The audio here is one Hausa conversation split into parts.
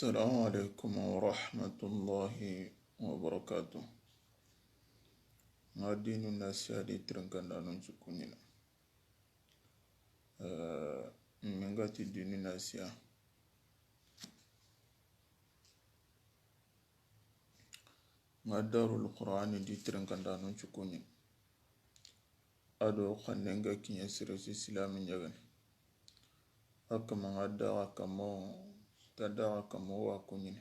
السلام عليكم ورحمة الله وبركاته. دين الناس هذه ترنكنا ننشكوننا من قات دين الناس ما دار القرآن دي ترنكنا ننشكوننا أدو خننغا كي يسرس السلام يغن أكما غدا تدعى كما وكونين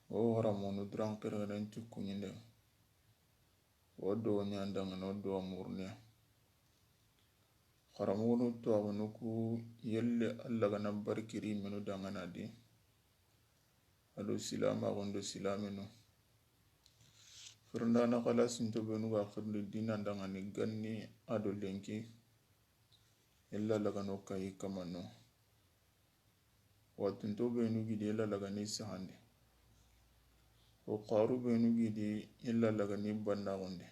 وغرامون دران قرغن تكونين ودو نياندان ودو مورنيا خرامونو توغنوكو يلي اللغنا بركري منو دانغنا دي أدو سلاما غندو سلامنو فرندانا خلاص انتو بنو آخر الدين دانغاني غني أدو لينكي إلا لغنو كاي كمانو واتنتو بينو جدي إلا لغني سهاندي وقارو بينو جدي إلا لغني بناغندي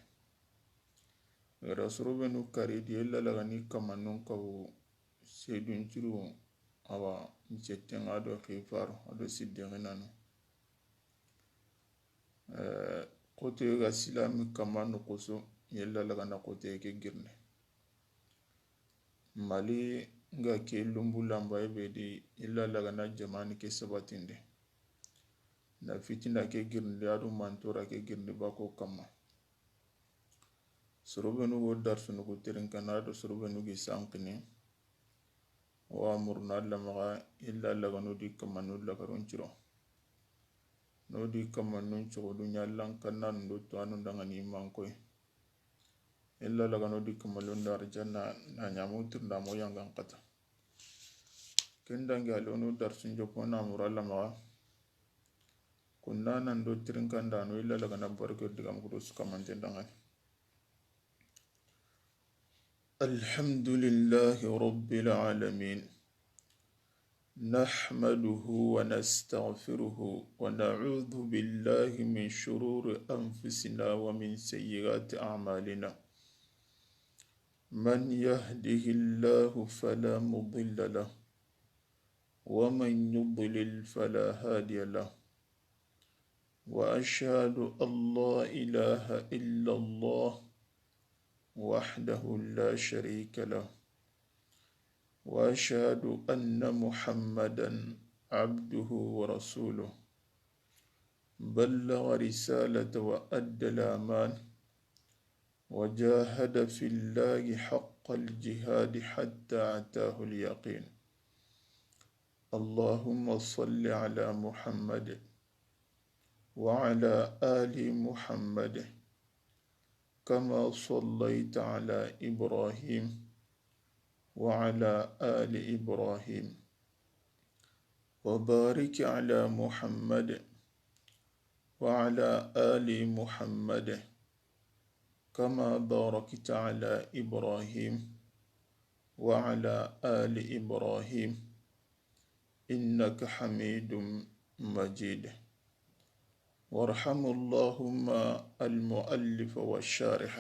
رسولو بينو كاريدي إلا لغني كمانو كو سيدون جرو أوا جتن عدو خيفار عدو سيدغنانو قوتي غا سلامي كمانو قصو إلا لغنا قوتي كي جرني مالي nga ke lumbu lamba ebedi illa lagana jamani ke sabatinde na fitina ke girndi adu mantora ke girndi bako kama surubenu go darsunu go terin kanado surubenu gi sankini wa amurna lamaga illa lagano di kamanu lagaron ciro no di kamanu ciro dunya lankanan do to anu dangani mankoy illa lagano di kamalu ndar janna na nyamutur ndamo yangan kata kendangi alonu darsun jopona muralla maga kunna nan do tirinkanda no illa lagana barke digam kudo sukamante dangani alhamdulillahi rabbil alamin nahmaduhu wa nastaghfiruhu wa na'udhu billahi min shururi anfusina wa min sayyiati a'malina man yahdihillahu fala mudilla lahu ومن يضلل فلا هادي له وأشهد أن لا إله إلا الله وحده لا شريك له وأشهد أن محمدا عبده ورسوله بلغ رسالة وأدى الأمان وجاهد في الله حق الجهاد حتى أتاه اليقين اللهم صل على محمد وعلى آل محمد كما صليت على إبراهيم وعلى آل إبراهيم وبارك على محمد وعلى آل محمد كما باركت على إبراهيم وعلى آل إبراهيم إنك حميد مجيد وارحم اللهم المؤلف والشارح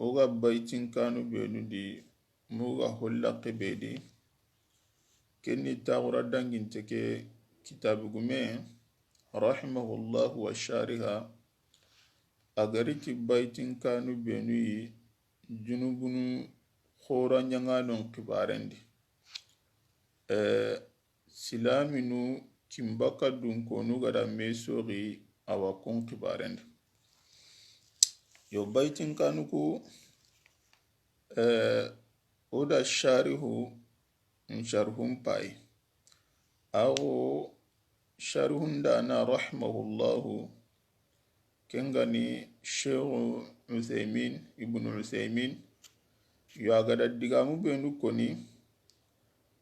oga baitin kanu benu di muga hollaqe bedi kenni tagura dangin teke kitabu gume rahimahullahu wa shariha agariti baitin kanu benu yi junubunu khora nyangalon kibarendi silaminu kimbaka dunkonu gada mesori awakon kibarendi yo baitin kanuku oda sharihu nsharhum pai awo sharhun dana rahimahullahu kengani sheikh Uthaymin ibn Uthaymin yo agada digamu benu koni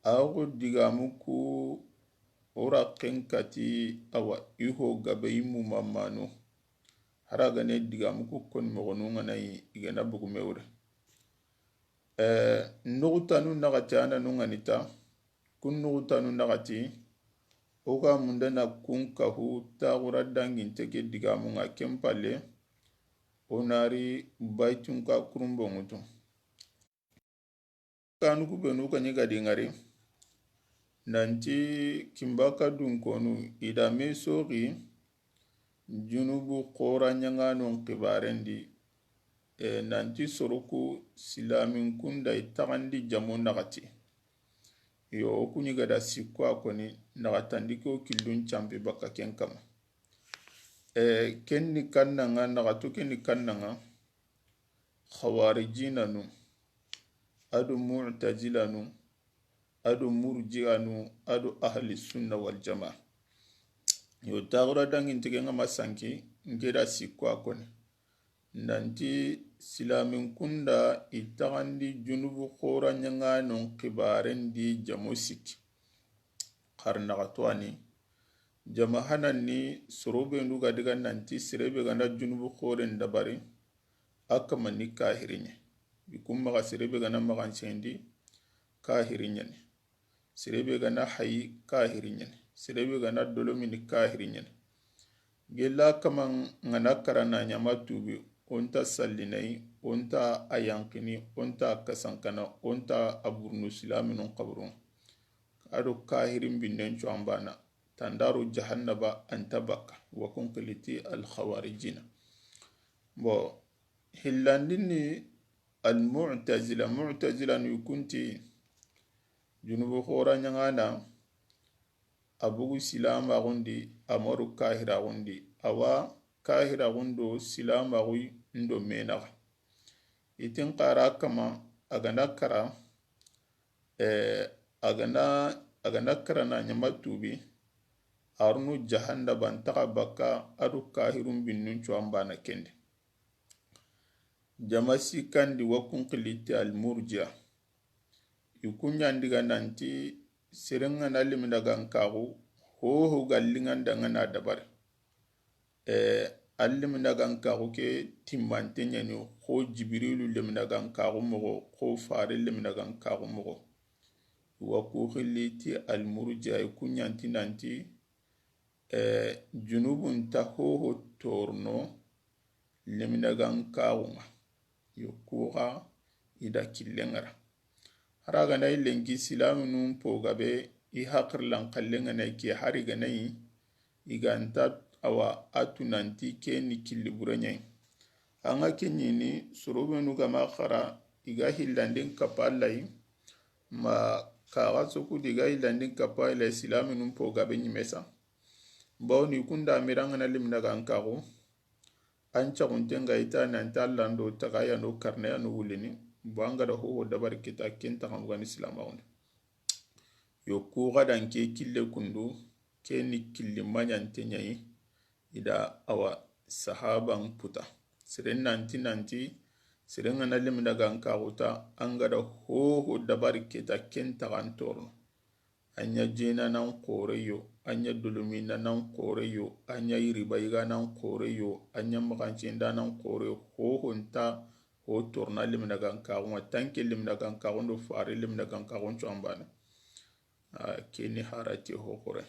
awo digamu ku ora kenkati awa iho gabayimu mamano haraga ne digamu ku koni mogonu nganayi igana bugu mewre nugutanu nagati ana nunganita kun nugutanu nagati oga mundana kun kahu tagura dangin teke digamu nga kempale onari baitun ka kurumbo ngutu kanu ku benu kanyi gadi ngari nanti kimbaka dun konu ida me sogi junubu qora nyanganon kibarendi nanti soroku silamin kunda itagandi jamo nagati yo okuni gada sikko akoni nagatandi ko killun champi baka ken kama kenni kannanga nagato kenni kannanga khawarijina nu adu mu'tazila nu adu murji'a nu adu ahli sunna wal jamaa yo tagura dangin tigenga masanki ngeda sikko akoni nanti silamin kunda itagandi junubu khora nyanga non kibarendi jamo siki karnagatuani jama hanani sorobe nduga diga nanti sirebe ganda junubu khoren dabari akama ni kahirinye bikum maga sirebe gana magansendi kahirinye sirebe gana hayi kahirinye sirebe gana dolomini kahirinye gella kama ngana karana nyama tubi onta sallinai onta ayankini onta kasankana onta aburnu silaminun qabrun ado kahirin binnen ambana tandaru jahannaba anta baka wa kunqiliti al khawarijina bo hillandini al mu'tazila ni kunti junubu khora nyangana abugu silama gundi amaru kahira gundi awa kahira gundo silama gui ndo menaga itin qara kama agana kara agana kara na nyama tubi arnu jahannaba ntaka baka adu kahirun binnun cuambana kende jamasi kandi wakun qiliti al murji'a ikunyandiga nanti serenga nalimina gankagu ho gallingan dangana dabar allimina gankagu ke timmante nyani ho jibrilu limina gankagu mogo ho fare limina gankagu mogo waku qiliti al murji'a ikunyanti nanti junubun ta ho torno limina gankagu yokuga ida killengara haraga na ilengi silamu num pogabe I hakirlan kallenga na ke hariga na yi iganta awa atunanti ke ni killiburanya anga kenyini sorobe nuga makara iga hillandin kapalai ma kaga soku diga hillandin kapalai silamu num pogabe nyimesa bawni kunda miranga na limna gankago ancha kuntenga ita nanta lando tagaya no karne ya no wulini banga da ho dabar kita kenta kan gani silama on yo ku gadan ke kille kundu ke ni kille manyante nyai ida awa sahaban puta siren nanti siren na limna ganka uta anga da ho dabar kita kenta kan torno anya jena nan koreyo anya dulumina nan koreyo anya iribaiga nan koreyo anya makancinda nan koreyo ho honta ho torna limna ganka wa tanke limna ganka wondo fare limna ganka woncho ambana keni harati ho kore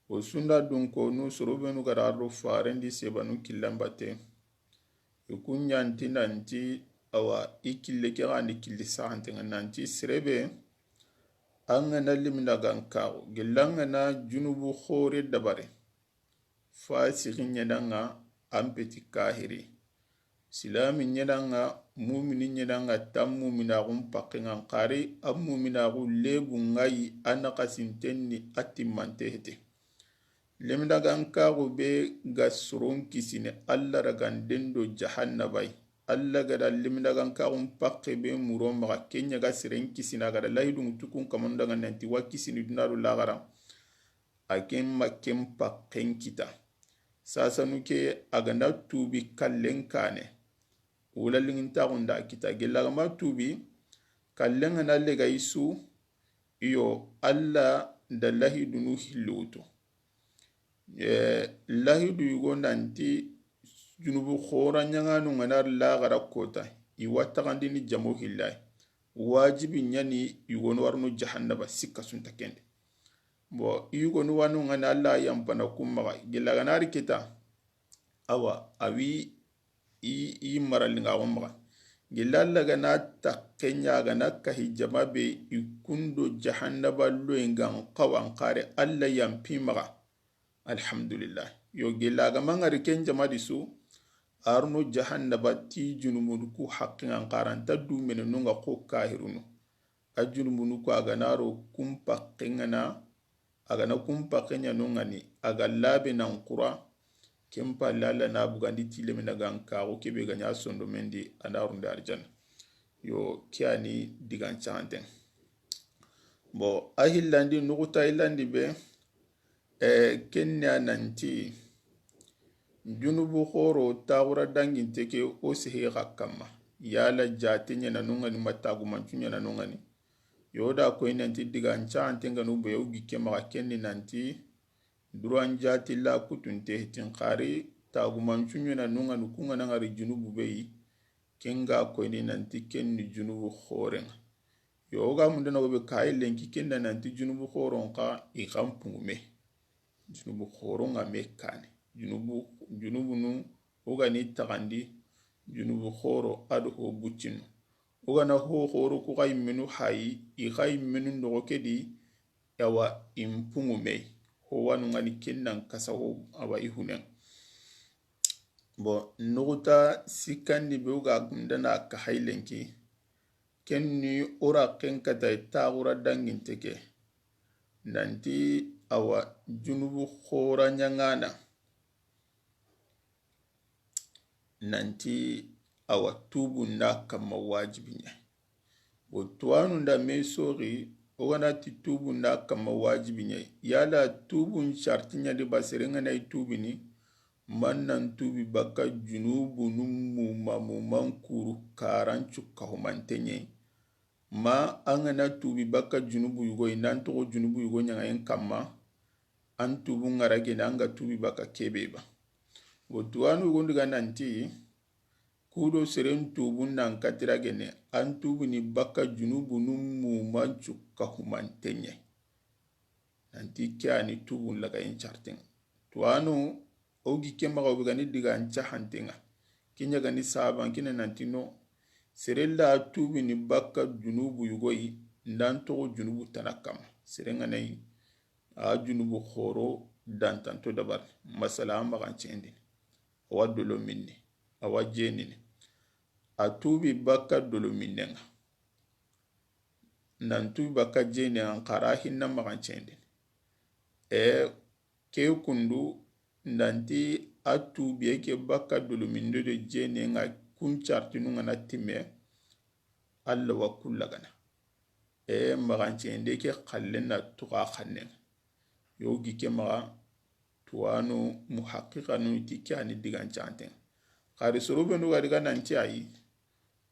o sunda dun ko no sorobenu gararo fare ndi sebanu killambate yukunyanti nanti awa ikille ke gani killi sahante nanti srebe anga na limna gankago gelanga na junubu khore dabare fasikin nyadanga ampeti kahiri silami nyadanga mumini nyadanga tammu minagun pakingan kari ammu minagu lebu ngai anakasintenni atimante hete limna gankago be gasron kisine alla ragandendo jahannabai alla gada limna gankago pakke be muro maga kenya ga siren kisina gada laidun tukun kamanda ga nanti wakisini dunaru lagara akem makem pakken kita sasa nuke aganda tubi kallen kane wula linginta gunda kita gelaga ma tubi kallen na lega isu iyo alla da lahidunu hiluto lahidu yugo nanti junubu khora nyanganu nganar lagara kota iwata gandini jamo hillai wajibi nyani yugo warno jahannaba sikka sunta kende bo yugo no wanu ngana alla yampana kumma gelaga nari kita awa awi i maralinga wamma gilalla gana takkenya gana kahijama be ikundo jahannaba loengan qawan qare alla yampimaga alhamdulillah yo gilaga mangari ken jamadi su arno jahannaba ti junumunu ku haqqan qaranta du menunga ko kahirunu ajunumunu ku aganaro kumpa qengana agana kumpa qenya nungani agallabe nan qura kempa lalla na bugandi tileme nagan kago kebe ganya sondo mendi anarunde arjana yo kiani digan chanten bo ahillandi nuguta illandi be kenya nanti junubu khoro tawra dangin teke o sihi hakkamma yala jatinya nanungani matagumancunya nanungani yoda ko nanti digan chanten nganu be yogi kema kenni nanti duran jati la kutunte tinkari tagumancunya nanungani kunga nangari junubu beyi kenga ko ni nanti kenni junubu khoren yoga mundana go be kay lenki kenda nanti junubu khoron ka i kampungume junubu khoron ame kane junubu nu oga ni tagandi junubu khoro ado ho buccinu oga na ho khoro ku kay menu hayi i kay menu ndo kedi yawa impungume ho wanu ngani kennan kasaho awa ihunen bo nuguta sikandi be uga gundana ka haylenki kenni ora kenkata taagura dangin teke nanti awa junubu khora nyangana nanti awa tubu na kama wajibinya bo tuwanu nda mesori ogana ti tubu na kama wajibinya yala tubu shartinya di basirenga na itubini mannan tubi baka junubu nummu mamuman kuru karancu kahumantenye ma angana tubi baka junubu yugo inantogo junubu yugo nyangayen kama an tubu ngarage na anga tubi baka kebeba wotuwanu yugo ndiga nanti kudo seren tubu nan katiragene an tubu ni baka junubu nummu mancu kahumantenye nanti kiani tubu laga incharten tuwanu ogi kemaga obigani diga ancha hantenga kinya gani saban kina nantino serella tubi ni baka junubu yugoi ndanto junubu tanakam serenga nei a junubu khoro dantanto dabar masala magan chendi awa dolo minni awa jenini a tubi baka dolo minnenga nantu baka jeni an qara hinna magan chendi ke kundu nanti atu bieke baka dulumindo de jene nga kunchartinu nga natime alla wa kullagana maganchende ke khallena tuqa khannen yogi ke maga tuwanu muhaqqiqanu tikani digancanten khari sorube no gadiga nanti ayi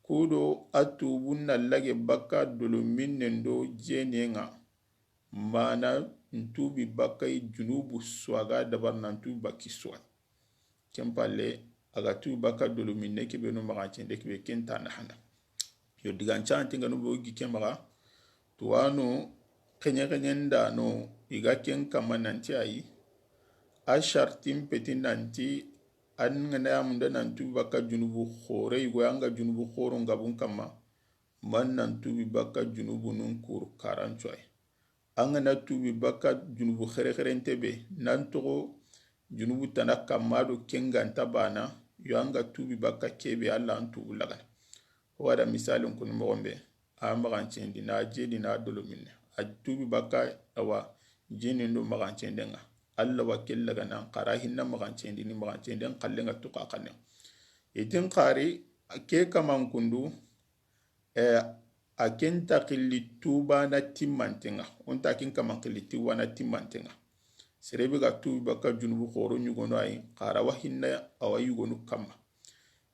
kudo atu bunna lage baka duluminnendo jene nga mana ntubi bakai junubu swaga dabar nantu baki swat kempale aga tu baka dolo minne ke beno magachende ke kenta na hana yo digancha tinga no bogi kemaga tuwano kenyenda no iga ken kama nanti ayi ashartim petin nanti an ngana amunda nantu baka junubu khore yugo anga junubu khoro ngabun kama man nantu baka junubu nun kur karanchoy angana tubi baka junubu khere be nantogo junubu tanaka mado kenganta bana yo anga tubi baka kebe alla antubu laga wada misalin kun mogombe a magancendi na jedi na dolomin a tubi baka awa jeni ndo magancendi nga alla wakil laga nan qara hinna magancendi ni magancendi qallenga tuqa qanne itin qari ke kaman kundu aken takili tuba na timantenga onta kin kaman kili tuba na timantenga serebe ga tubi baka junubu khoro nyugono ay qara wa hinna awa yugonu kama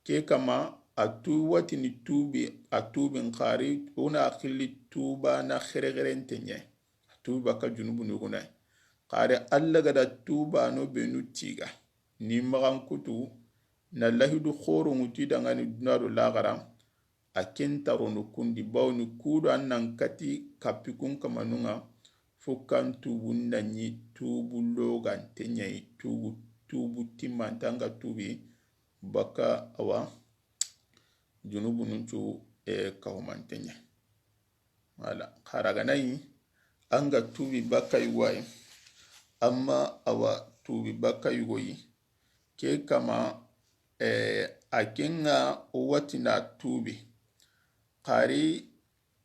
ke kama atu watini tubi atubi ngari ona akili tuba na khere-kherentenye tubi baka junubu nyugono ay qare alla gada tuba no benu tiga ni magan kutu na lahidu khoro nguti dangani dunaro lagaram akenta rono kundi bawni kudo annan kati kapikun kamanunga fukan tubu nanyi tubu logan tenyai tubu timantanga tubi baka awa junubu nuncu kahumantenya. Wala kharaganai anga tubi baka yuwai amma awa tubi baka yugoyi ke kama akenga watina tubi khari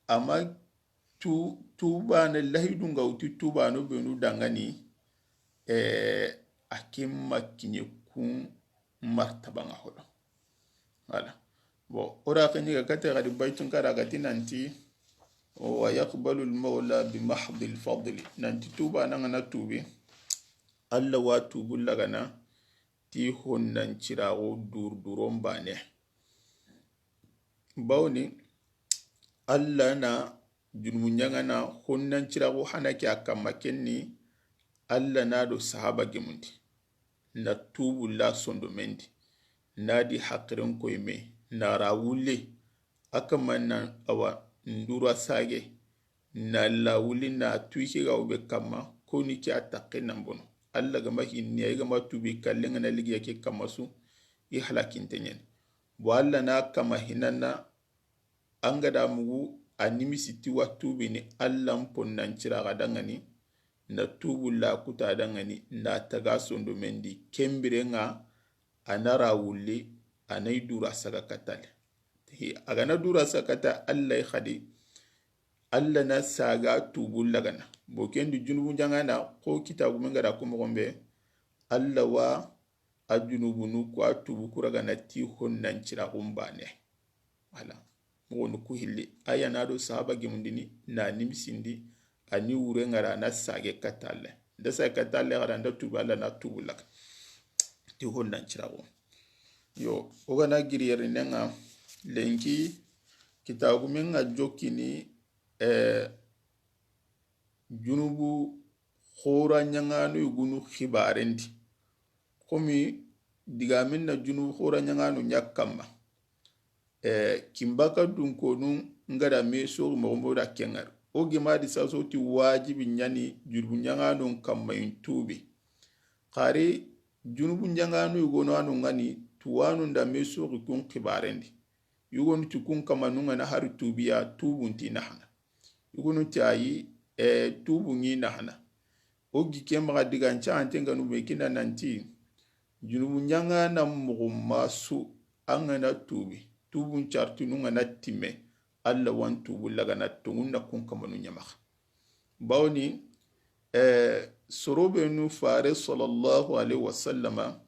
ama tuba na lahidunga uti tuba no benu dangani akemma kinye kun martabanga hodo. Wala bo ora kanyi ga kate gadi baitun kada gati nanti wa yaqbalu al-mawla bi mahdi al-fadl nanti tuba nangana tubi alla wa tubu lagana ti honnan cirago durduron bane bawni alla na junmunyangana honnan cirago hanaki akamma kenni alla na do sahaba gemundi na tubu la sondo mendi nadi hakirin koyme na rawule akamma na awa ndura sage na lawuli na tuike ga ube kama ko ni ki atake nambono alla ga mahinni ay ga matubi kallenga na ligi yake kama su i halakin tenyen bo alla na kama hinana anga da mugu animi siti watubi ni alla mpon nan cira ga dangani na tubu la kuta dangani na taga sondo mendi kembire nga anara wuli anay dura saga katale agana dura sakata Allah khadi Allah na saga tubu lagana bokendi junubu jangana ko kitabu mengara ko mogombe Allah wa ajunubu nu ko tubu kuragana ti honnan cira umbane wala mo no ku hilli aya na do sahaba gemundini na nimsindi ani wure ngara na sage katale da sa katale gara nda tubu Allah na tubu lak ti honnan cira yo ogana giriyeri nenga lenki kitabu menga jokini junubu khora nyanganu yugunu khibarendi komi diga minna junubu khora nyanganu nyakamba kimbaka dunkonu ngada meso mo da kengar ogi madi saso ti wajibi nyani junubu nyanganu kamma intubi khari junubu nyanganu yugono anu ngani tuwanu nda meso kun khibarendi yugonu tukun kama nunga na hari tubiya tubunti nahana yugonu tayi tubungi nahana ogi kemba diga ncha antenga nube kina nanti junubu nyanga na mugumasu anga na tubun chartu nunga na time alla wan tubu laga na tungunna kun kama nunyama bawni sorobe nu fare sallallahu alaihi wasallama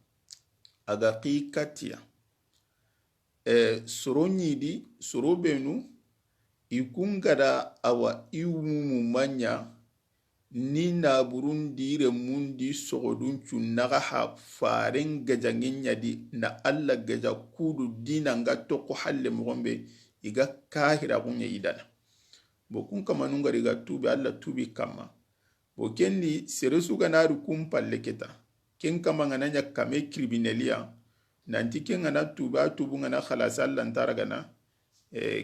aga qikatiya soro nyidi soro benu ikungada awa iwumu manya ni na burundire mundi sogodun cunaga ha faren gajangin yadi na alla gaja kudu dina nga toko halle mogombe iga kahira kunya idana bokun kama nungari ga tubi alla tubi kama bokendi seresu ganaru kumpalle keta ken kama ngananya kame kriminalia nanti ken ngana tubu ngana khalas alla ntara gana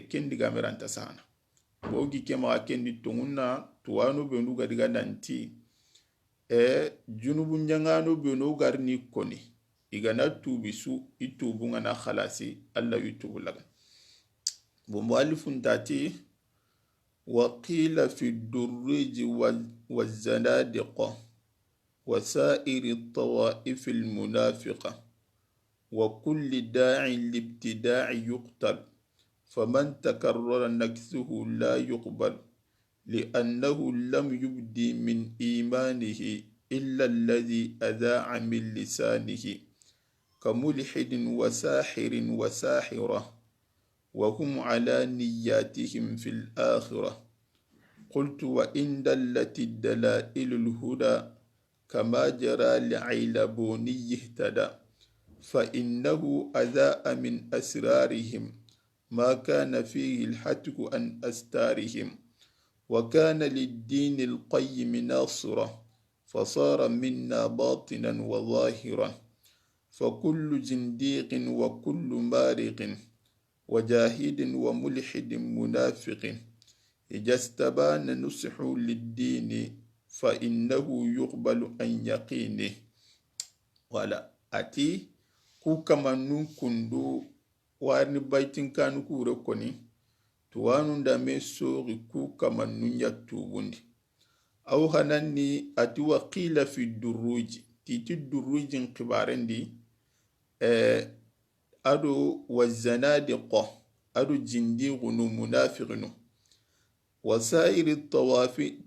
ken diga meranta sana bogi kema kendi tunguna tuwanu benu ga diga nanti junubu njangano benu garni koni igana tubi su itubu ngana khalasi alla yutubu laga bombo alifun tati وقيل في الدرج والزنادقة وسائر الطوائف المنافقة وكل داع لابتداع يقتل فمن تكرر نكثه لا يقبل لأنه لم يبدي من إيمانه إلا الذي أذاع من لسانه كملحد وساحر وساحرة وهم على نياتهم في الآخرة قلت وإن دلت الدلائل الهدى كما جرى لعيلبوني اهتدى فإنه أذاء من أسرارهم ما كان فيه الحتك عن أستارهم وكان للدين القيم ناصرة فصار منا باطنا وظاهرا فكل زنديق وكل مارق وجاهد وملحد منافق إذا استبان نصح للدين فإنه يقبل أن يقينه ولا أتي كوكما نكندو warni baitin kanu kure koni tuwanu da me sori ku kamannu ya tubundi au hananni ati waqila fi duruji titi durujin kibarendi ado wazanadiqa ado jindi gunu munafiqinu wasairi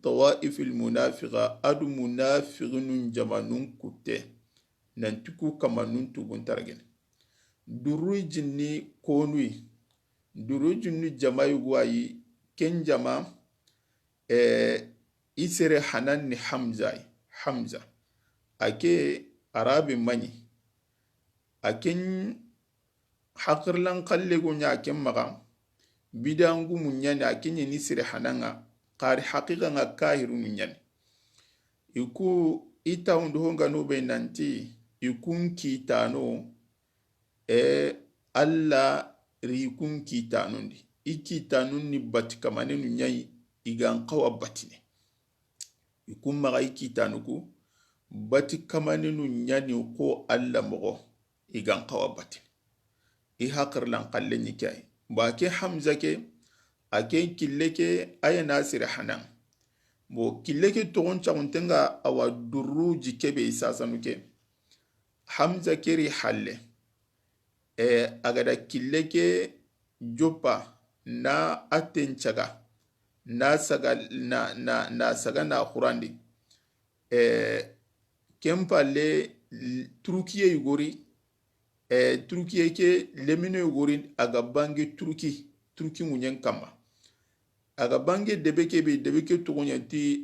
tawaif almunafiqa ado munafiqinu jamanun kutte nantiku kamanun tubun targene durujin ni konui durujin ni jamai guayi ken jama isere hanan ni hamza ake arabi mani aken hakirlan kallego nya aken maga bidangu munyani akenye ni sere hananga qari haqiqa nga kahiru munyani iku itaundu honga no be nanti ikun kitano alla rikun kitanundi ikitanunni batkamane nu nyai igan qawa batine ikun maga ikitanuku batkamane nu nyani ko alla mogo igan qawa batine i hakirlan kalle ni kai ba ke hamza ke ake killeke aya nasir hanan bo killeke togon chaguntenga awa duruji kebe isasanuke hamza keri halle agada killeke jopa na atenchaga na saga na khurandi kempalle turkiye yugori turkiye ke lemine yugori aga bange turki munyen kama aga bange debeke togonyanti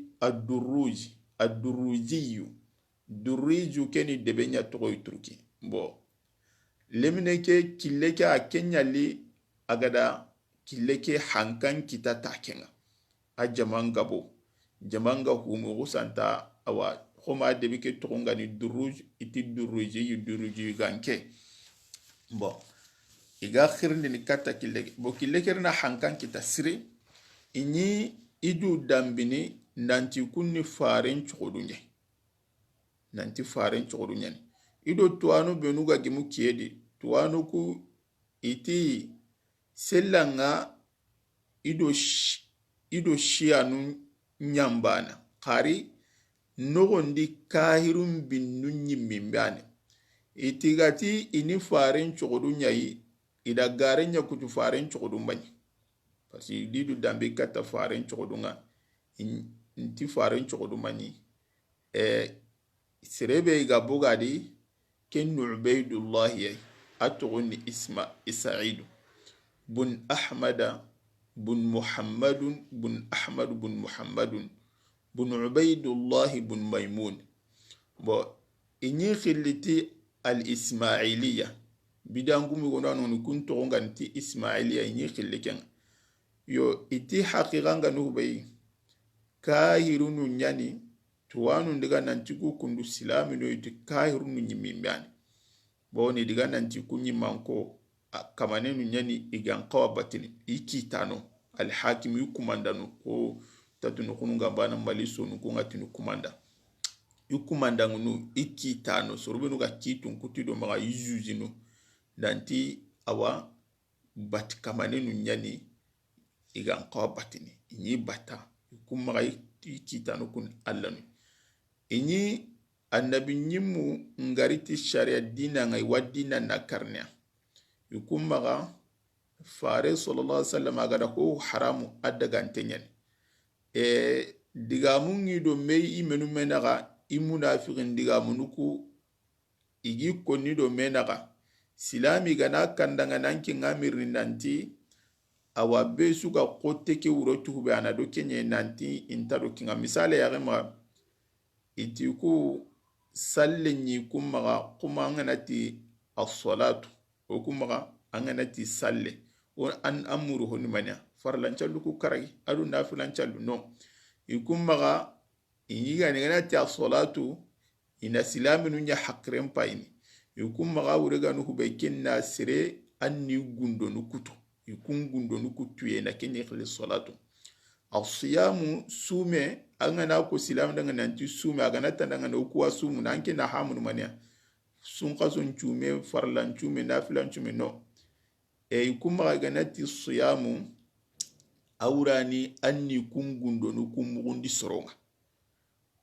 adurujiyu duriju keni debenya togoy turki bo lemine ke killeke a kenyali agada killeke hankan kita takenga a jamanga humu gusanta awa khoma debeke togonga ni duruji ganke bo iga khirni ni kata killeke bo killeke na hankan kita siri inyi idu dambini nanti kunni faren chodunye nanti faren chodunye ido tuwanu benuga gimu kiedi tuwanu ku iti selanga ido shianu nyambana kari nogondi kahirun binnu nyimbane iti gati ini faren chodunyai ida garenya kutu faren chodumbani parce didu dambe kata faren chodunga inti faren chodumani serebe iga bugadi ken Ubaydullah yai atuguni isma Isaidu bun Ahmada bun Muhammadun bun Ahmad bun Muhammadun bun Ubaydullah bun Maymun bo inyi khiliti al Ismailiya bidangu mi gona non kun to nganti Ismailiya inyi khiliken yo iti haqiqanga nubay kahirunu nyani tuwanu ndiga nanti ku kundu silami no iti kahirunu nyimimyani boni diga nanti kunyi manko kamanenu nyani igan qawa batini ikitano al hakim yukumandanu ko tatunu kununga bana maliso nukunga tinu kumanda yukumanda ngunu ikitano sorobenu ga kitun kutido maga yuzuzino nanti awa bat kamanenu nyani igan qawa batini inyi bata yukumaga ikitano kun allanu inyi annabi nyimu ngariti sharia dina ngai wadina na karnya yukumaga fare sallallahu alaihi wasallam agada ko haramu adagantenyen digamu ngido mei imenu menaga imunafiqin digamu nuku igi konido menaga silami gana kandanga nanki ngamiri nanti awa besu ga kote ke urotu hube anado kenye nanti intado kinga misale ya gema itiku salle nyi kumaga kuma anganati as-salatu o kumaga anganati salle o an amuru honi mania farlancallu ku karagi adu nafilancallu no ikumaga inyiga nganati as-salatu ina silaminu nya hakrem payini ikumaga urega nu hube kenna sire anni gundo nu kutu ikun gundo nu kutu yena kenye khali salatu as-siyamu sume angana ko silam daga nanti sume agana tandanga no kuwa sumu nanke na hamun mania sun qasun chume farlan chume nafilan chume no ikuma ganati siyamu awrani anni kungundo nu kumugundi soronga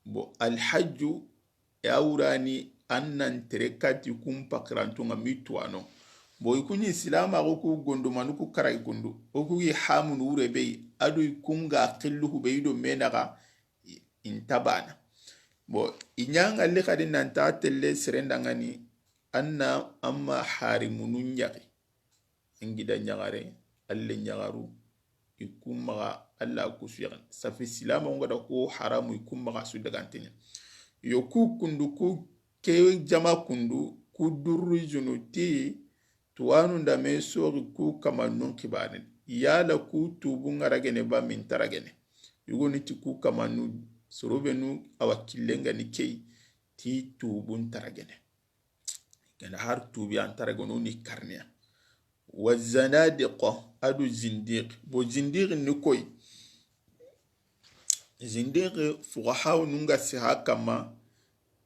bo alhajju awrani annan terekati kumpakrantunga mitwano bo ikunyi silama ku gondo manuku karai kundu oku yi hamun urebe adu ikunga qilluhu beido menaga intabana bo inyanga le kadin nan ta telle serendangani anna amma harimunun yaqi ingida nyagare alle nyagaru ikumma alla kusuyan safi silama ngada ko haramu ikumma su dagantenya yo ku kundu ku ke jama kundu ku durru junuti tuwanu ndame sori ku kamanun kibanin yala ku tubu ngaragene ba min taragene yugo niti ku kamanu sorobenu awakilenga ni kei ti tubun taragene gana har tubi an taragono ni karnia wa zanadiqa adu zindiq bo zindiq ni koy zindiq fuqaha nunga siha kama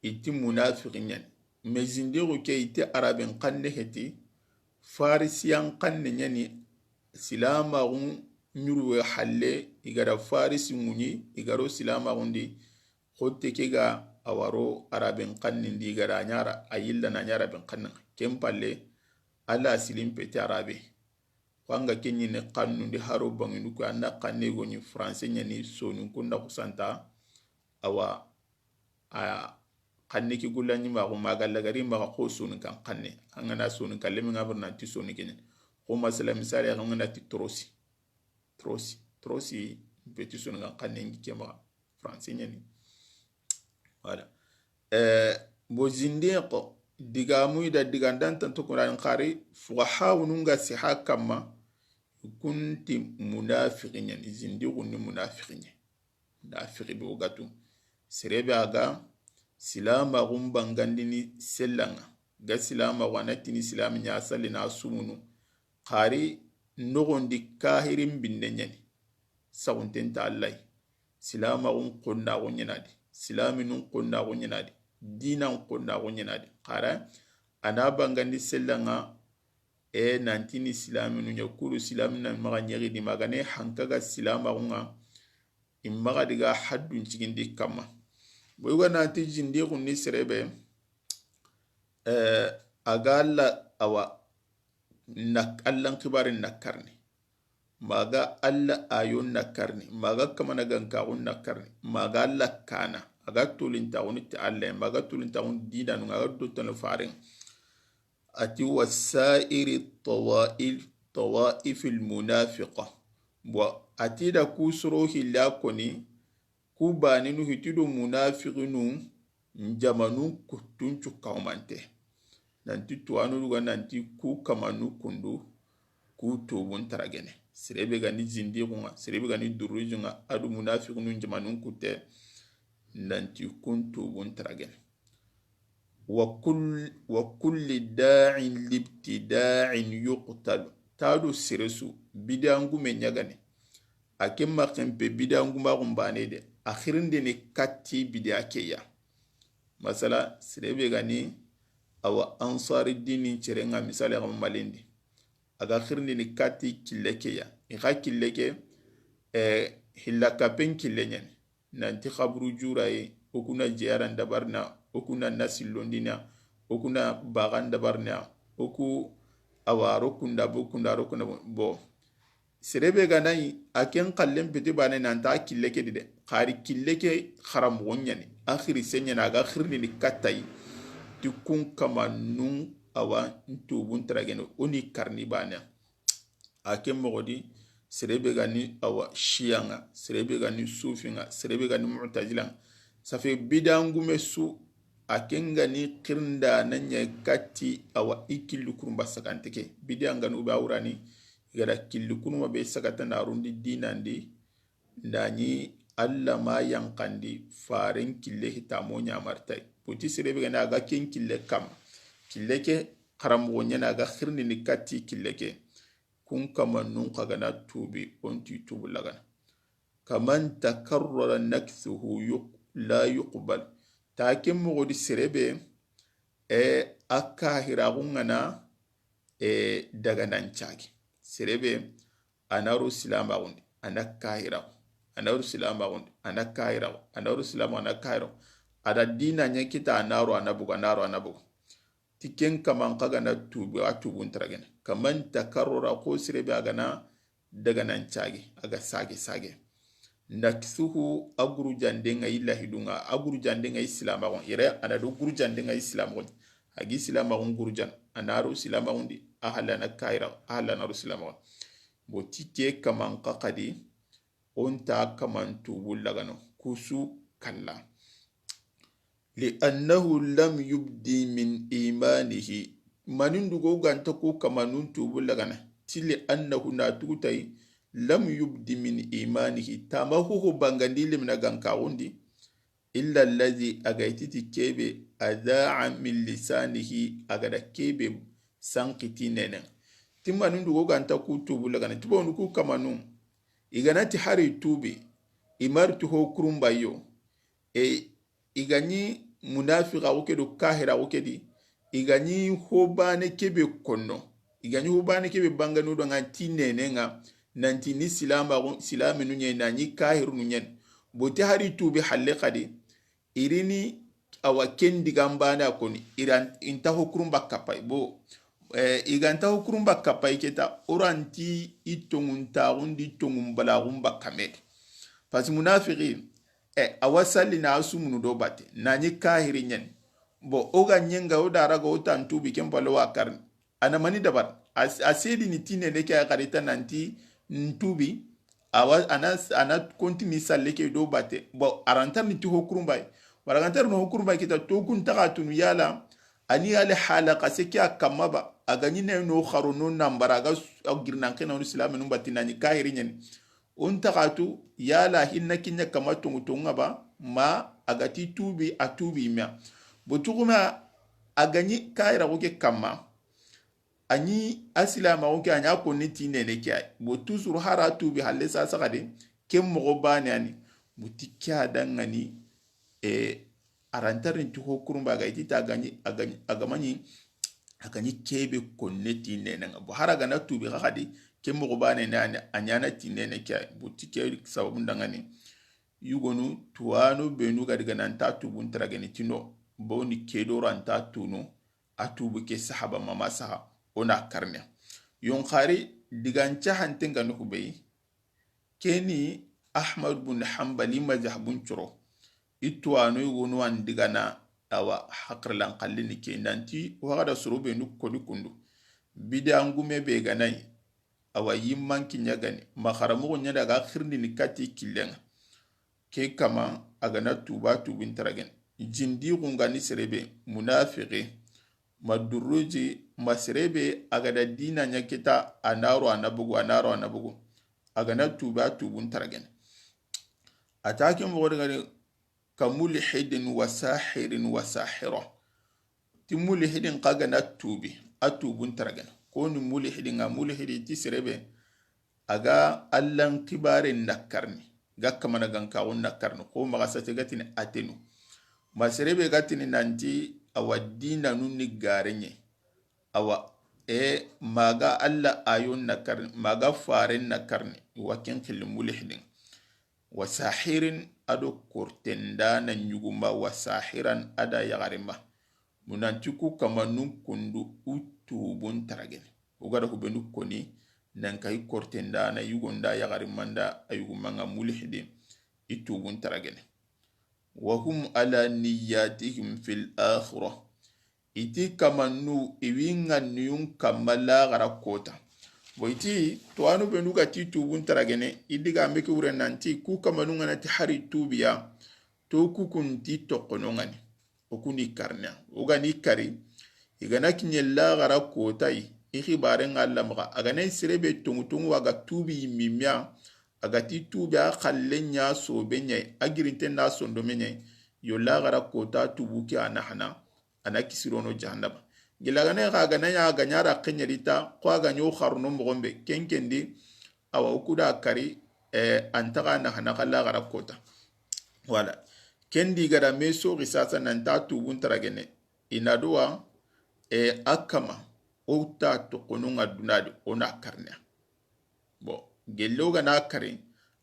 iti munafiqin yan me zindiq ke iti arabin qanne heti farisiyan qanne nyani silama gun nyurwe halle igara farisi munyi igaro silama gundi khotte ke ga awaro arabin qanne ndi igara nyara ayilla na nyara bin qanne kempalle ala silim pete arabe kwanga kenyi ne qannu ndi haro banginu ko anna qanne goni français nyani sonu kunda kusanta awa a qanne ki gulanyi ma ko magalla gari ma ko sonu kan qanne angana sonu kalle mi ngabarna ti sonu kenen ko masala misali angana ti trosi petit sonu kan qanne ngi kema français nyani voilà bo zindiqo diga muida diga dantan to Qur'an qari fuqaha nunga siha kama kunti munafiqin yani zindiqun ni munafiqin munafiqi bo gatu serebe aga silama gumbangandini sellanga ga silama wanatini silama nya salina sumunu qari nogondi kahirin binne nyani sawunten ta Allah silama gun qonna gunyanadi silaminun qonna gunyanadi dinan qonna gunyanadi qara ana bangandi sellanga nantini silaminu nyakuru silamina maga nyeri di magane hankaga silama gunga immaga diga haddun cigindi kama boyga nanti jindi gunni serebe agalla awa nak allan kibarin nakarni maga alla ayon nakarni maga kamana ganka gun nakarni maga alla kana aga tulinta unti alla maga tulinta un didanu aga dotano farin ati wasairi tawaif almunafiqa wa atida kusro hilakoni kubaninu hitido munafiqinu njamanu kutunchu kaumante nanti tuanu luga nanti ku kamanu kundu ku tobun taragene serebe gani zindiqunga serebe gani durujunga adu munafiqinu njamanu kutte nanti kun tobun taragene وكل داع لابتداع يقتل تادو سيرسو بيدانغو من يغاني اكيم ماكن بي بيدانغو ما غمباني دي اخرين دي كاتي بيداكيا مثلا سيربي غاني او انصار الدين تشرينغا مثال غم ماليندي اغا اخرين دي كاتي كيلكيا اخا كيلكي هلا كابين كيلنيان نانتي خبرو جوراي okuna jiaran dabarna okuna nasilondina okuna bagan dabarna oku awaro kunda rokuna bo serebe ganai aken kallem pete bane nanta killeke de khari killeke kharam wonyani akhiri senya na ga khirni ni katai tikun kama nun awa ntubun trageno oni karni bana aken mogodi serebe gani awa shianga serebe gani sufinga serebe gani mu'tazilan safe bidangume su akenga ni kirnda nanya kati awa ikilu kurumba sakanteke bidanga no bawrani gara kilu kurumba be sakata na rundi dinandi ndani alla ma yankandi faren kille hitamo nya martai poti serebe gana ga ken kille kam killeke karam wonya na ga khirni ni kati killeke kun kama nun kaga na tubi onti tubu lagana kaman takarrara nakthuhu la yuqbal takim mogodi serebe akahira gungana daga nan chagi serebe anaru silama gundi ana kahira anaru silama gundi ana kahira anaru silama ana kahira ada dina nya kita anaru anabugo tiken kaman kaga na tubu atubun tragene kaman takarrura ko serebe agana daga nan cage aga sage naksuhu aguru jandenga illa hidunga aguru jandenga islama gon ire ana do guru jandenga islama gon agi islama gon guru jan anaru islama gon di ahla na kaira ahla na islama gon bo tike kaman kakadi onta kaman tubu lagano kusu kalla li annahu lam yubdi min imanihi manindu go ganta ko kamanun tubu lagana tili annahu na tutai lam yubdi min imanihi tamahu bangandi limna gankawundi illa allazi agaititi kebe adaa min lisanihi agada kebe sankiti nenen timanu ndugo ganta ku tubu lagana tibonu ku kamanu iganati hari tubi imartu ho kurumbayo igani munafiqa ukedo kahira ukedi igani hobane kebe konno igani hobane kebe banganu do nganti nenenga nanti ni silami nunye na ni kahiru nunye bote hari tubi halle kadi irini awa kendi gambana koni iran inta hukurumba kapai bo iganta hukurumba kapai keta oranti itongunta undi tongumbala rumba kamedi pasi munafiki awasali na asumunu do bate na ni kahiri nyen bo oga nyenga odaraga otantubi kembalo wakarni anamani dabar asedi ni tine leke akarita nanti ntubi ana kontini salleke do bate bo arantar ni tuho kurumbai waragantar no kurumbai kita to kun tagatunu yala ani ale hala kaseke akamaba agani no kharono nambara ga agirnan kana no islam no batina ni kahiri nyen on tagatu yala hinna kinya kama tungutunga ba ma agati tubi atubi mya bo tuguma agani kahira ko ke kama ani asilama onke anya ko niti nene kya bo tuzuru haratu bi halle sa sakade kem mo bani ani butikya dangani arantarin tuho kurumba ga itita gani agamani agani kebe ko neti nene bo haraga na tubi hakadi kem mo bani nani anyana tinene kya butikya sababu dangani yugonu tuano benu ga diga nan tatu buntra gani tino bo ni kedo ranta tuno atubu ke sahaba mama sahaba ona karne yon khari digancha hantenga no kubei keni ahmad bin hanbali mazhabun churo itwano yugonu an digana awa hakrlan qallini ke nanti wagada surube nu kodi kundu bidangume be ganai awa yimman kinyagani makharamu nyada ga khirni ni kati kilenga ke kama agana tuba tubin taragen jindi gungani serebe munafiqi maduruji masrebe agada dina nyakita anaro anabugu agana tuba tubun taragen atakin bogorgani kamuli hidin wa sahirin wa sahira timuli hidin kagana tubi atubun taragen ko ni muli hidin ti serebe aga allan kibarin nakarni gakka mana gankawun nakarni ko magasate gatini atenu masrebe gatini nanti awa dina nunni garenye awa maga alla ayun nakarni maga farin nakarni wakin khil mulhidin wa sahirin ado kortenda na nyuguma wa sahiran ada yagarima munantiku kama kundu utubun taragen ugada hubenu koni nankai kortenda na yugonda yagarimanda ayugumanga mulhidin itubun taragen وهم على نياتهم في الآخرة iti kamanu iwinga niyun kamala gara kota boiti to anu benuga ti tubun taragene idiga meke wure nanti ku kamanu ngana ti hari tubiya to ku kunti tokono ngani okuni karnya ogani kari igana kinyella gara kota ikhibare ngalla maga agana sirebe tungutungu waga tubi mimya agati tubi khallenya so benye agirinte na sondo menye yola gara kota tubuki anahana ana kisirono jahannama gilagane gana ya ganyara kenyerita kwa ganyo kharno mogombe kenkendi awa ukuda kari antaga nahana kala gara kota wala kendi gara meso risasa nanta tubun taragene inadua akama ota to konunga dunadi ona karnya bo gello gana kare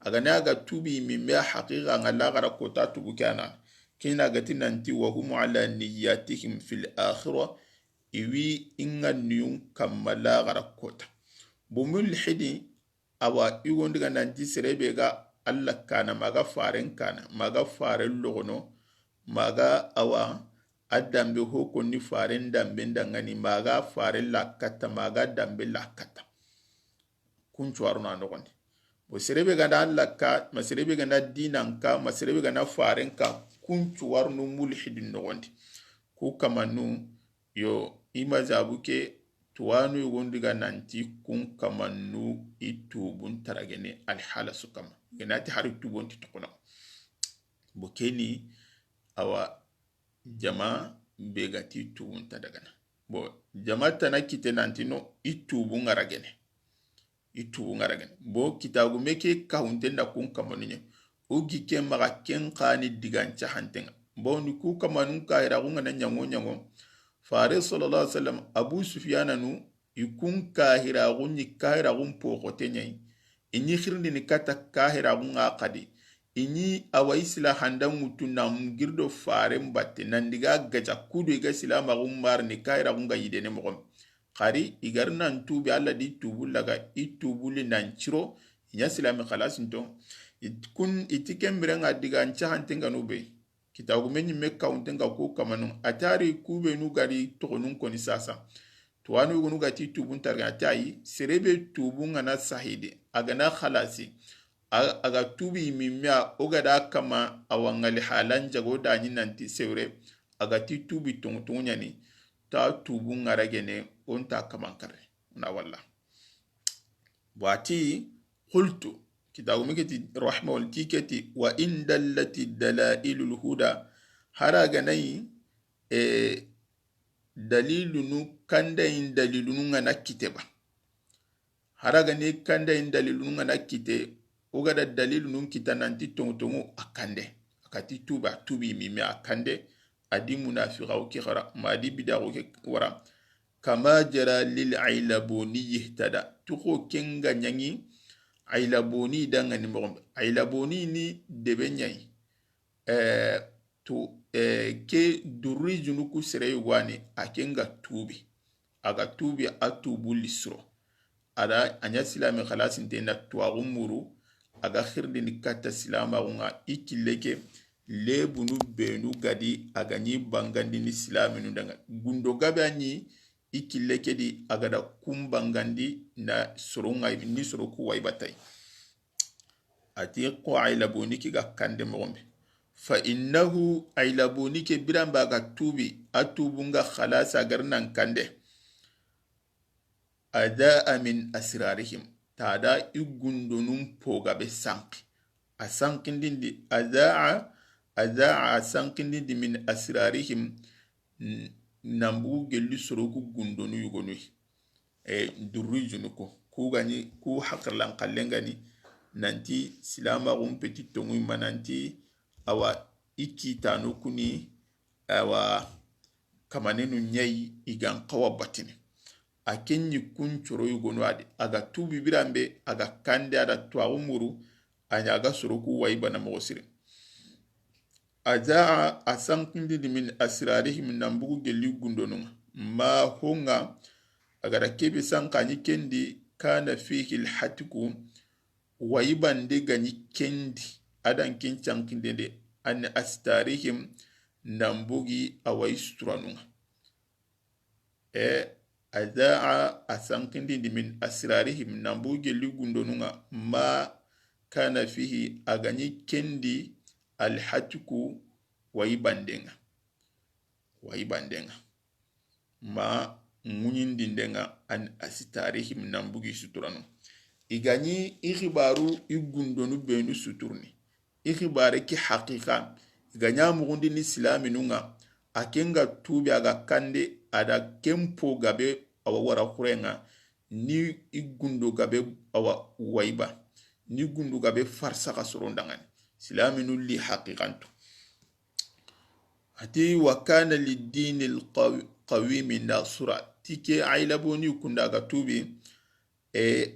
agana ga tubi min me haqiqa ngalla gara kota tubu kana kina gati nanti wa hum ala niyyatihim fil akhirah iwi inga niyun kammala gara kota bo mulhidi awa igondiga nanti serebe ga Allah kana maga faren kana maga faren logono maga awa adambe hoko ni faren dambe ndangani maga faren lakata maga dambe lakata kunchuwaru na nogondi bo serebe ga Allah ka maserebe ga dinanka maserebe ga faren ka kunchuwaru no mulhidin nogondi ku kamanu yo imazabuke tuwanu yugondiga nanti kun kamanu itubun taragene alhala sukama genati hari tubun titukuna bokeni awa jama begati tubun tadagana bo jama tanakite nanti no itubun aragene bo kitabu meke kahuntenda kun kamanu nye ugi ken maga ken kani digancha hantenga bo ni ku kamanu ka iragunga na nyango fare sallallahu alaihi wasallam abu sufyana nu ikun kahiragun ni kahiragun pokote nyai inyi khirndi ni kata kahiragun akadi inyi awaisila handan mutun na mgirdo fare mbatte nandiga gaja kudu iga silama gummar ni kahiragun ga yidene mogom khari igar nan tubi alla di tubu laga itubuli nan chiro inya silami khalas nto kun itikembirenga diga ncha hantenga nube kitabu menyi meka untenga ko kamanu atari kube nu gari tokonun koni sasa tuwanu yugunu gati tubun targa tayi serebe tubun ana sahide agana khalasi aga tubi mimya ogada kama awangali halan jago da nanti sewre agati tubi tungtunya ni ta tubun aragene onta kamankare na walla wati qultu kitabu meketi rahma wal tiketi wa indallati dalailul huda haraga nayi dalilunu kandayin dalilunu ngana kiteba haraga ne kandayin dalilunu ngana kite ugada dalilunu kita nanti tongu akande akati tubi mimi akande adi munafiqa ukira madi bidago ke wara kama jara lil ailabuni yihtada tuko kenga nyangi ailaboni dangani mogombe ailaboni ni debe nyai ke durri junuku sere wani akenga tubi aga tubi atubu lisro ada anya silami khalasin tena tuwagu muru aga khirdi ni kata silama unga ikileke lebunu benu gadi aga nyi bangandi ni silami nundanga gundo gabe anyi ikileke di agada kumbangandi na soronga ni soroku waibatai ati ko ailaboni ki ga kande mogombe fa innahu ailaboni ke biramba ga tubi atubunga khalasa garnan kande adaa min asrarihim tada igundonum poga be sanki asankindindi adaa asankindindi min asrarihim nambu gelu soroku gundonu yugonu durri junuko ku gani ku hakarlan kallengani nanti silama gumpeti tongu mananti awa ikitanu kuni awa kamanenu nyai igan kawa batini akenyi kunchoro yugonu adi aga tubi birambe aga kande ada tuwa umuru anya aga soroku waiba na mwosiri azaa asankindi min asrarihim nambugu geli gundonu ma honga agara kebe sankanyi kendi kana fihi lhatiku waibande ganyi kendi adan kinchankinde de an astarihim nambugi awaisturanunga azaa asankindi min asrarihim nambugi ligundonunga ma kana fihi aganyi kendi alhatiku waibandenga ma munyindindenga an astarihim nambugi suturanu iganyi ikhibaru igundonu benu suturni ikhibare ki haqiqa iganya mugundi ni islami nunga akenga tubi aga kande ada kempo gabe awa wara kurenga ni igundo gabe awa waiba ni gundu gabe farsaka sorondangani islami nulli haqiqantu ati wa kana lidini alqawimi nasura tike ailaboni kunda ga tubi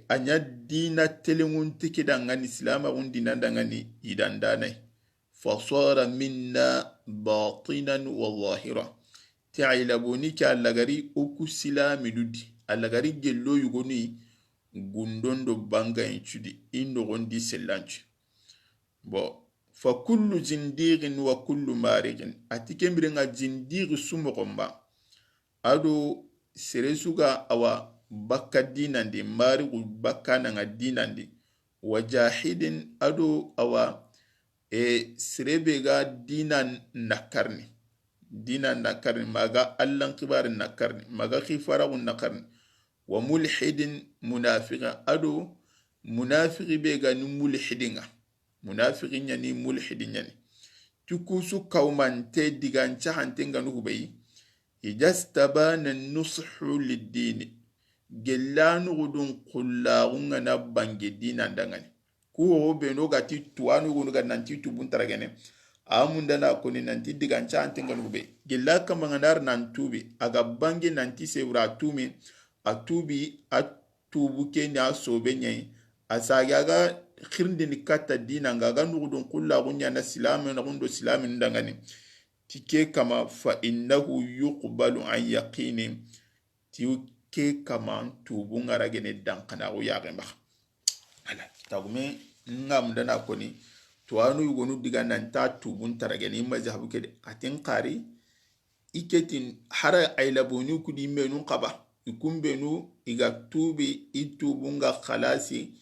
anya dina telengun tikida ngani islama gundina dangani idandane fasara minna batinan wa zahira ta'ilabuni ka lagari oku silami dudi alagari gello yugoni gundondo banga inchudi indo gondi selanchi bo fa kullu zindirin wa kullu marigin atike mbirenga zindir sumogomba ado seresuga awa bakka dinandi marigu bakka nanga dinandi wa jahidin ado awa serebe ga dinan nakarni maga allan kibarin nakarni maga khifaragun nakarni wa mulhidin munafiqa ado munafiki be ga ni mulhidinga munafiqin yani mulhidin yani tukusu kaumante digancha hantenga nuhubei ijastabana nushu lidini gelanu gudun kullagunga na bange dinan dangani kuwo beno gati tuwanu gunu ga nanti tubun taragene amunda na koni nanti digancha hantenga nuhubei gella kamanganar nantubi aga bange nanti sevra tumi atubi atubu kenya sobe nyai asaga khirndini kata dina ngaga nugudun kullagunya na silame na gundo silame ndangani tike kama fa innahu yuqbalu an yaqini tike kama tubu ngaragene dankana go yagemba ala tagume ngamda na koni to anu yugonu diga nan ta tubun taragene mazhabu kede atin qari iketin hara ailaboni kudi menun qaba ikumbenu iga tubi itubunga khalasi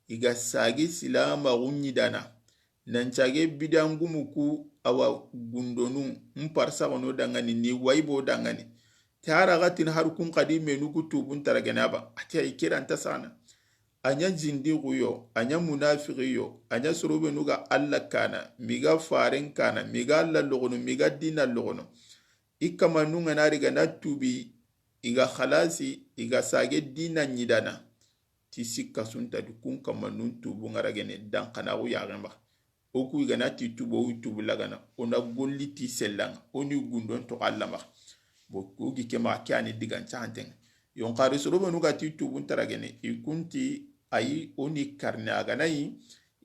iga sagi silama gunyidana nancage bidangumuku awa gundonu mparsa wono dangani ni waibo dangani tara gatin har kun qadime nuku tubun taraganaba atiya ikiranta sana anya jindi guyo anya munafiqi yo anya sorobe nuga alla kana miga faren kana miga alla logono miga dina logono ikama nunga nariga natubi iga khalasi iga sage dina nyidana ti sikka sunta du kun kama nun tubu ngaragene dankana go yagemba oku iga na ti tubu tubu lagana ona golli ti sellang oni gundon to allama bo ko gi kema kyani digan chanten yon qari sorobe nuga ti tubu taragene ikunti ayi oni karne aga nayi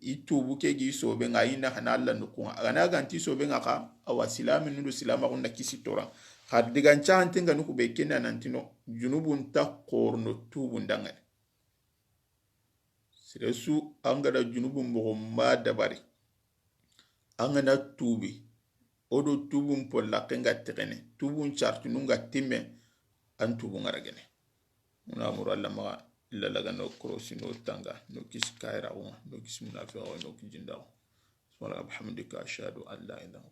itubu ke gi sobe ngayi na hanalla nukun aga na ganti sobe ngaka awasilamin ndu silama gunna kisi tora har digan chanten ga nuku be kenna nantino junubun ta qorno tubu ndangane siresu angada junubun mo ma dabari angana tubi odo tubun polla kenga tegene tubun chartununga timme an tubun ngaragene muna muralla ma illa laga no krosi no tanga no kis kaira no kis munafiqa no kijinda subhanallahi bihamdika ashhadu an la ilaha